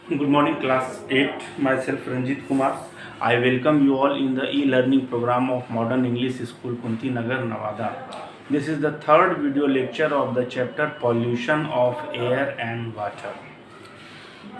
Good morning, class 8. Myself, Ranjit Kumar. I welcome you all in the e-learning program of Modern English School, Kunti Nagar, Nevada. This is the third video lecture of the chapter Pollution of Air and Water.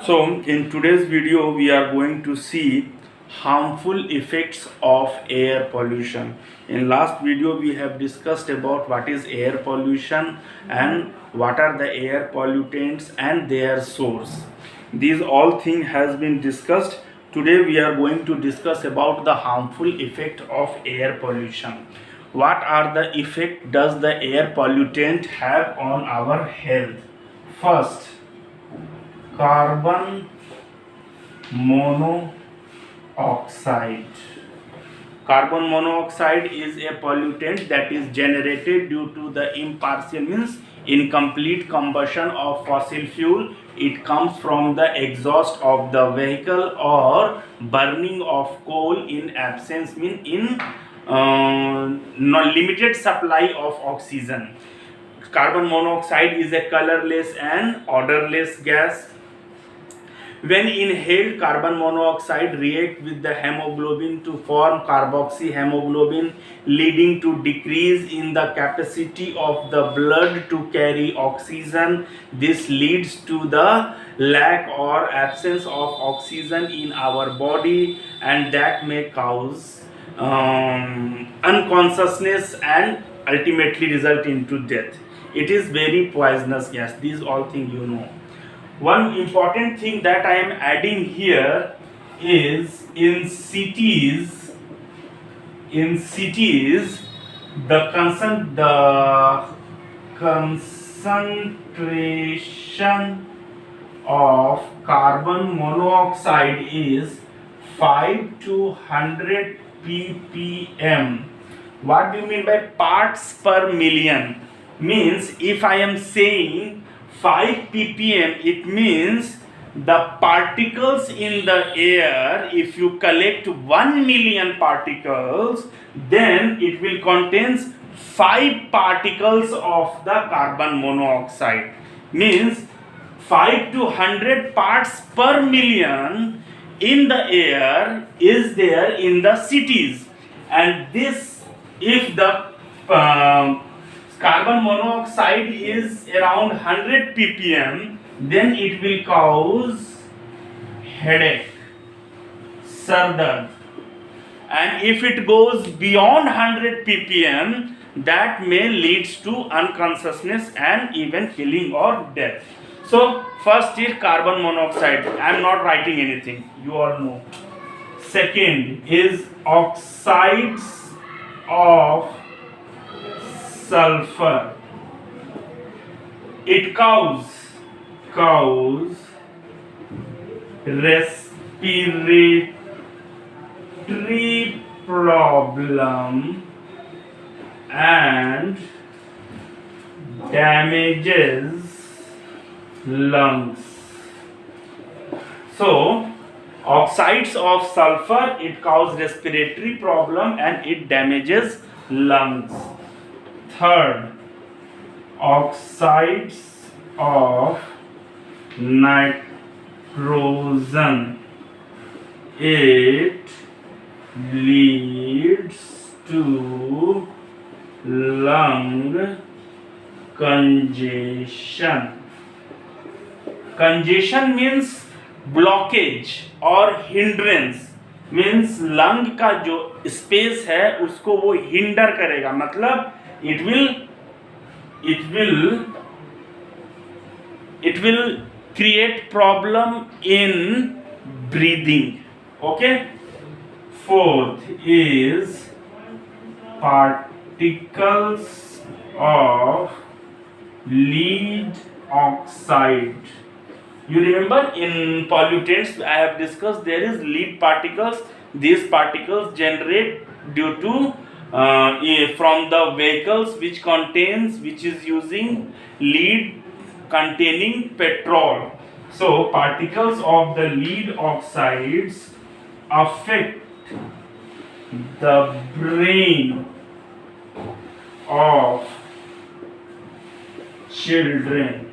So, in today's video, we are going to see harmful effects of air pollution. In last video, we have discussed about what is air pollution and what are the air pollutants and their source. These all things has been discussed. Today, we are going to discuss about the harmful effect of air pollution. What are the effect does the air pollutant have on our health? First, carbon monoxide. Carbon monoxide is a pollutant that is generated due to the impartial means incomplete combustion of fossil fuel. It comes from the exhaust of the vehicle or burning of coal in absence mean in limited supply of oxygen. Carbon monoxide is a colorless and odorless gas. When inhaled, carbon monoxide react with the hemoglobin to form carboxyhemoglobin, leading to decrease in the capacity of the blood to carry oxygen. This leads to the lack or absence of oxygen in our body, and that may cause unconsciousness and ultimately result into death. It is very poisonous gas. These all things you know. One important thing that I am adding here is in cities the concentration of carbon monoxide is 5 to 100 ppm. What do you mean by parts per million? Means if I am saying 5 ppm, it means the particles in the air, if you collect 1 million particles, then it will contains 5 particles of the carbon monoxide. Means 5 to 100 parts per million in the air is there in the cities, and this, if the carbon monoxide is around 100 ppm, then it will cause headache, sir dard. And if it goes beyond 100 ppm, that may leads to unconsciousness and even killing or death. So first is carbon monoxide. I am not writing anything, you all know. Second is oxides of sulfur. It cause respiratory problem and damages lungs. So oxides of sulfur, it causes respiratory problem and it damages lungs. Third, oxides of nitrogen, it leads to lung congestion. Congestion means blockage और hindrance, means lung का जो space है उसको वो hinder करेगा, मतलब it will create problem in breathing. Okay. Fourth is particles of lead oxide. You remember in pollutants I have discussed there is lead particles. These particles generate due to from the vehicles which is using lead containing petrol. So particles of the lead oxides affect the brain of children.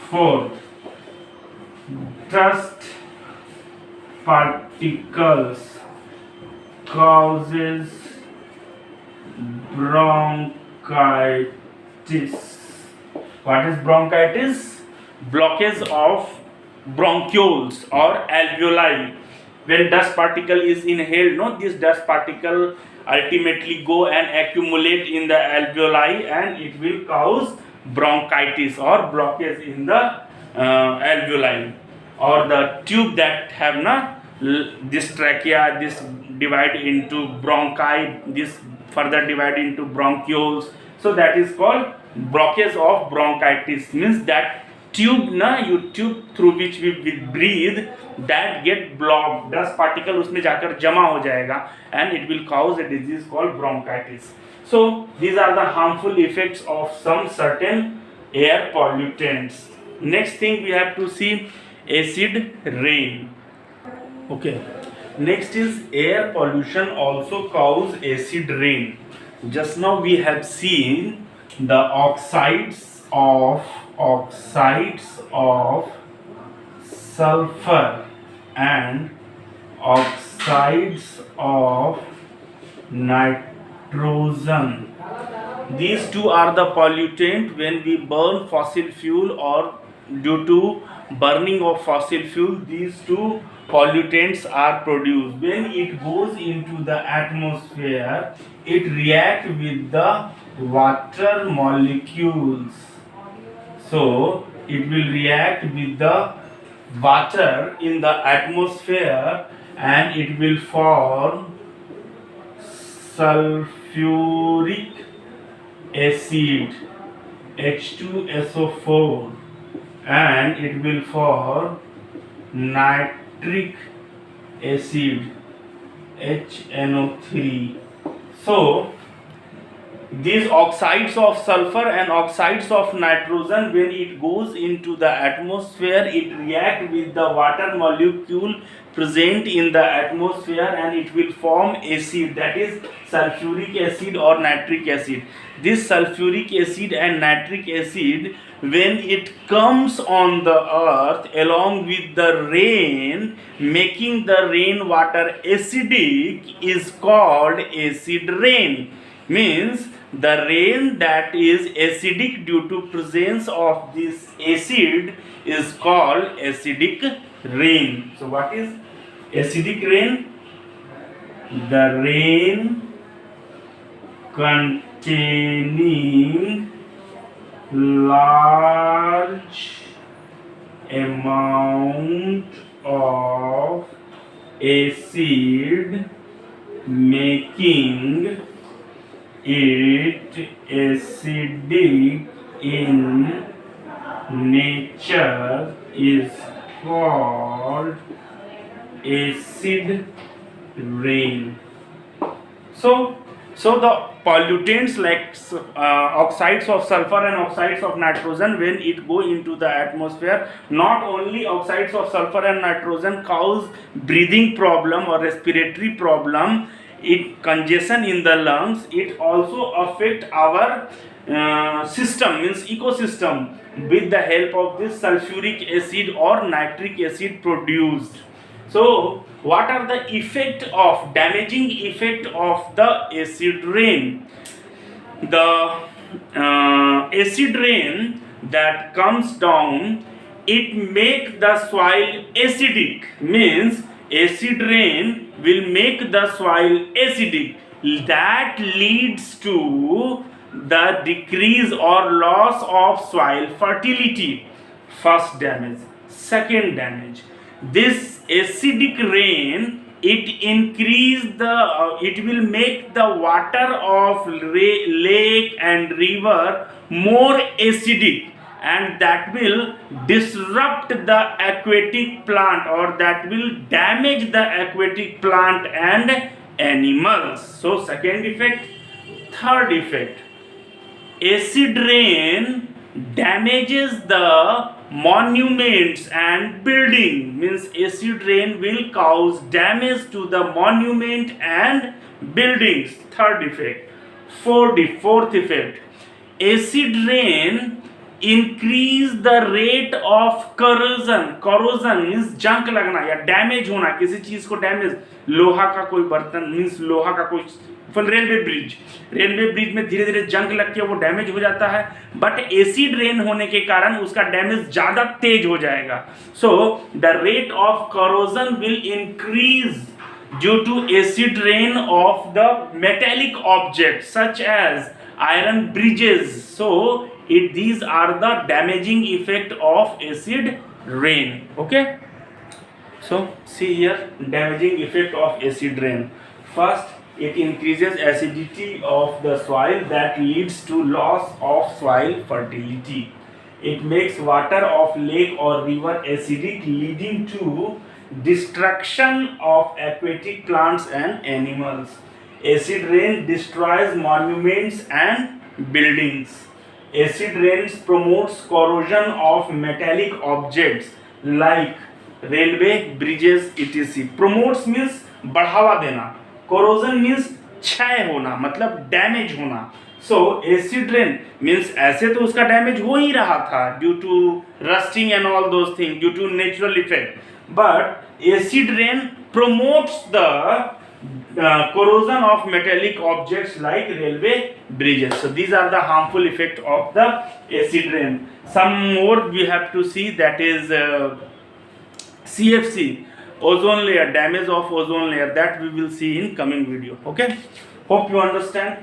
Fourth, dust particles causes bronchitis. What is bronchitis? Blockage of bronchioles or alveoli. When dust particle is inhaled, no, this dust particle ultimately go and accumulate in the alveoli and it will cause bronchitis or blockage in the alveoli, or the tube that have this trachea, this divide into bronchi, this further divide into bronchioles, so that is called blockage of bronchitis. Means that tube tube through which we will breathe, that get blocked, dust particle उसमें जाकर जमा हो जाएगा and it will cause a disease called bronchitis. So these are the harmful effects of some certain air pollutants. Next thing we have to see acid rain. Okay, next is air pollution also cause acid rain. Just now we have seen the oxides of sulfur and oxides of nitrogen. These two are the pollutant when we burn fossil fuel or due to burning of fossil fuel. These two pollutants are produced. When it goes into the atmosphere, it reacts with the water molecules. So it will react with the water in the atmosphere and it will form sulfuric acid H2SO4 and it will form nitric acid HNO3. So these oxides of sulfur and oxides of nitrogen, when it goes into the atmosphere, it reacts with the water molecule present in the atmosphere and it will form acid, that is sulfuric acid or nitric acid. This sulfuric acid and nitric acid, when it comes on the earth along with the rain, making the rainwater acidic, is called acid rain. Means the rain that is acidic due to presence of this acid is called acidic rain. So what is acidic rain? The rain containing large amount of acid, making it acidic in nature, is called acid rain. So the pollutants like oxides of sulfur and oxides of nitrogen, when it go into the atmosphere, not only oxides of sulfur and nitrogen cause breathing problem or respiratory problem, it congestion in the lungs, it also affect our system, means ecosystem, with the help of this sulfuric acid or nitric acid produced. So what are the damaging effect of the acid rain? The acid rain that comes down, it make the soil acidic. Means acid rain will make the soil acidic. That leads to the decrease or loss of soil fertility. First damage. Second damage, this acidic rain, it will make the water of lake and river more acidic, and that will disrupt the aquatic plant, or that will damage the aquatic plant and animals. So second effect. Third effect, acid rain damages the monuments and building. Means acid rain will cause damage to the monument and buildings. Third effect. Fourth effect, acid rain increase the rate of corrosion. Corrosion means junk लगना या damage होना, किसी चीज को damage. लोहा का कोई बर्तन मीन्स लोहा का कोई, रेलवे ब्रिज में धीरे धीरे जंग लग के वो डैमेज हो जाता है, बट एसिड रेन होने के कारण उसका डैमेज ज्यादा तेज हो जाएगा. So the rate of corrosion will increase due to acid rain of the metallic object such as iron bridges. So these are the damaging effect of acid rain. Okay, so see here, damaging effect of acid rain. First, it increases acidity of the soil that leads to loss of soil fertility. It makes water of lake or river acidic, leading to destruction of aquatic plants and animals. Acid rain destroys monuments and buildings. Acid rain promotes corrosion of metallic objects like railway, bridges, etc. Promotes means बढ़ावा देना. Corrosion means क्षय होना, मतलब damage होना. So acid rain means ऐसे तो उसका damage हो ही रहा था due to rusting and all those things, due to natural effect. But acid rain promotes the corrosion of metallic objects like railway bridges. So these are the harmful effect of the acid rain. Some more we have to see, that is CFC, ozone layer, damage of ozone layer, that we will see in coming video. Okay, hope you understand.